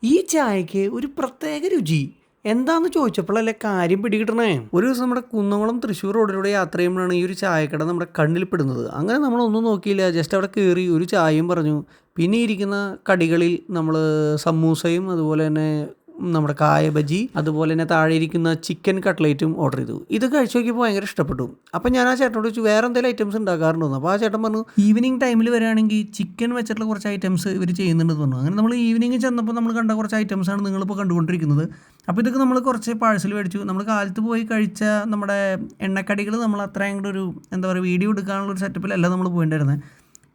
ഈ ചായക്ക് ഒരു പ്രത്യേക രുചി എന്താന്ന് ചോദിച്ചപ്പോഴല്ലേ കാര്യം പിടികിട്ടണേ. ഒരു ദിവസം നമ്മുടെ കുന്നംകുളം തൃശ്ശൂർ റോഡിലൂടെ യാത്ര ചെയ്യുമ്പോഴാണ് ഈ ഒരു ചായക്കട നമ്മുടെ കണ്ണിൽ പെടുന്നത്. അങ്ങനെ നമ്മളൊന്നും നോക്കിയില്ല, ജസ്റ്റ് അവിടെ കയറി ഒരു ചായയും പറഞ്ഞു. പിന്നെ ഇരിക്കുന്ന കടികളിൽ നമ്മൾ സമൂസയും അതുപോലെ തന്നെ നമ്മുടെ കായ ബജി, അതുപോലെ തന്നെ താഴെ ഇരിക്കുന്ന ചിക്കൻ കട്ട്ലേറ്റും ഓർഡർ ചെയ്തു. ഇത് കഴിച്ചു നോക്കിയപ്പോൾ ഭയങ്കര ഇഷ്ടപ്പെട്ടു. അപ്പം ഞാൻ ആ ചേട്ടനോട് ചോദിച്ചു വേറെ എന്തെങ്കിലും ഐറ്റംസ് ഉണ്ടാക്കാറുണ്ടോ. അപ്പോൾ ആ ചേട്ടൻ പറഞ്ഞു ഈവനിങ് ടൈമിൽ വരികയാണെങ്കിൽ ചിക്കൻ വെച്ചിട്ടുള്ള കുറച്ച് ഐറ്റംസ് ഇവർ ചെയ്യുന്നുണ്ടെന്ന് പറഞ്ഞു. അങ്ങനെ നമ്മൾ ഈവനിങ് ചെന്നപ്പോൾ നമ്മൾ കണ്ട കുറച്ച് ഐറ്റംസാണ് നിങ്ങളിപ്പോൾ കണ്ടുകൊണ്ടിരിക്കുന്നത്. അപ്പോൾ ഇതൊക്കെ നമ്മൾ കുറച്ച് പാഴ്സൽ മേടിച്ചു. നമ്മൾ കാലത്ത് പോയി കഴിച്ച നമ്മുടെ എണ്ണക്കടികൾ നമ്മൾ അത്രയും കൂടെ ഒരു എന്താ പറയുക വീഡിയോ എടുക്കാനുള്ള ഒരു സെറ്റപ്പിലല്ല നമ്മൾ പോയിട്ടുണ്ടായിരുന്നത്.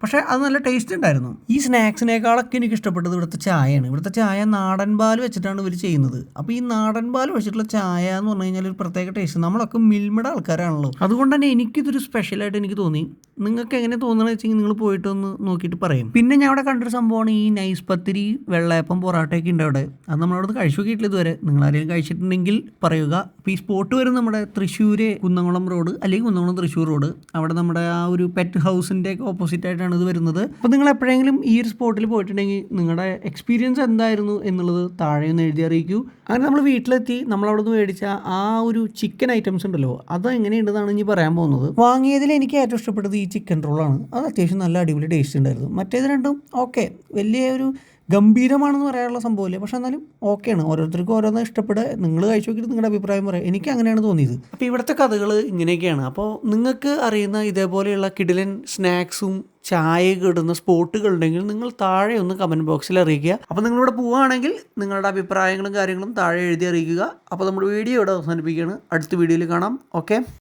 പക്ഷേ അത് നല്ല ടേസ്റ്റ് ഉണ്ടായിരുന്നു. ഈ സ്നാക്സിനേക്കാളൊക്കെ എനിക്ക് ഇഷ്ടപ്പെട്ടത് ഇവിടുത്തെ ചായയാണ്. ഇവിടുത്തെ ചായ നാടൻ പാൽ വെച്ചിട്ടാണ് ഇവർ ചെയ്യുന്നത്. അപ്പോൾ ഈ നാടൻ പാൽ വെച്ചിട്ടുള്ള ചായ എന്ന് പറഞ്ഞു കഴിഞ്ഞാൽ ഒരു പ്രത്യേക ടേസ്റ്റ്. നമ്മളൊക്കെ മിൽമയുടെ ആൾക്കാരാണല്ലോ, അതുകൊണ്ട് തന്നെ എനിക്കിതൊരു സ്പെഷ്യലായിട്ട് എനിക്ക് തോന്നി. നിങ്ങൾക്ക് എങ്ങനെ തോന്നുന്നത് വെച്ചെങ്കിൽ നിങ്ങൾ പോയിട്ടൊന്ന് നോക്കിയിട്ട് പറയും. പിന്നെ ഞാൻ അവിടെ കണ്ടൊരു സംഭവമാണ് ഈ നൈസ് പത്തിരി, വെള്ളയപ്പം, പൊറാട്ടയൊക്കെ ഉണ്ട് അവിടെ. അത് നമ്മളവിടെ കഴിച്ചു നോക്കിയിട്ടില്ല ഇതുവരെ. നിങ്ങളാരെങ്കിലും കഴിച്ചിട്ടുണ്ടെങ്കിൽ പറയുക. അപ്പോൾ ഈ സ്പോട്ട് വരും നമ്മുടെ തൃശ്ശൂർ കുന്നംകുളം റോഡ്, അല്ലെങ്കിൽ കുന്നംകുളം തൃശ്ശൂർ റോഡ്. അവിടെ നമ്മുടെ ആ ഒരു പെറ്റ് ഹൗസിൻ്റെ ഒക്കെ ഓപ്പോസിറ്റ് ആയിട്ടാണ് ഇത് വരുന്നത്. അപ്പോൾ നിങ്ങൾ എപ്പോഴെങ്കിലും ഈ ഒരു സ്പോട്ടിൽ പോയിട്ടുണ്ടെങ്കിൽ നിങ്ങളുടെ എക്സ്പീരിയൻസ് എന്തായിരുന്നു എന്നുള്ളത് താഴെ ഒന്ന് എഴുതി അറിയിക്കൂ. അങ്ങനെ നമ്മൾ വീട്ടിലെത്തി നമ്മളവിടെ നിന്ന് മേടിച്ച ആ ഒരു ചിക്കൻ ഐറ്റംസ് ഉണ്ടല്ലോ, അത് എങ്ങനെയുണ്ടെന്നാണ് ഇനി പറയാൻ പോകുന്നത്. വാങ്ങിയതിൽ എനിക്ക് ഏറ്റവും ഇഷ്ടപ്പെട്ടത് ഈ ചിക്കൻ റോളാണ്. അത് അത്യാവശ്യം നല്ല അടിപൊളി ടേസ്റ്റ് ഉണ്ടായിരുന്നു. മറ്റേത് രണ്ടും ഓക്കെ, വലിയ ഒരു ഗംഭീരമാണെന്ന് പറയാനുള്ള സംഭവമില്ല, പക്ഷെ എന്നാലും ഓക്കെയാണ്. ഓരോരുത്തർക്കും ഓരോന്ന് ഇഷ്ടപ്പെടുക. നിങ്ങൾ കഴിച്ചു നോക്കിയിട്ട് നിങ്ങളുടെ അഭിപ്രായം പറയാം. എനിക്ക് അങ്ങനെയാണ് തോന്നിയത്. അപ്പോൾ ഇവിടുത്തെ കഥകൾ ഇങ്ങനെയൊക്കെയാണ്. അപ്പോൾ നിങ്ങൾക്ക് അറിയുന്ന ഇതേപോലെയുള്ള കിടിലൻ സ്നാക്സും ചായയൊക്കെ ഇടുന്ന സ്പോട്ടുകളുണ്ടെങ്കിൽ നിങ്ങൾ താഴെ ഒന്ന് കമൻറ്റ് ബോക്സിൽ അറിയിക്കുക. അപ്പോൾ നിങ്ങളിവിടെ പോവുകയാണെങ്കിൽ നിങ്ങളുടെ അഭിപ്രായങ്ങളും കാര്യങ്ങളും താഴെ എഴുതി അറിയിക്കുക. അപ്പോൾ നമ്മുടെ വീഡിയോ ഇവിടെ അവസാനിപ്പിക്കുകയാണ്. അടുത്ത വീഡിയോയിൽ കാണാം. ഓക്കെ.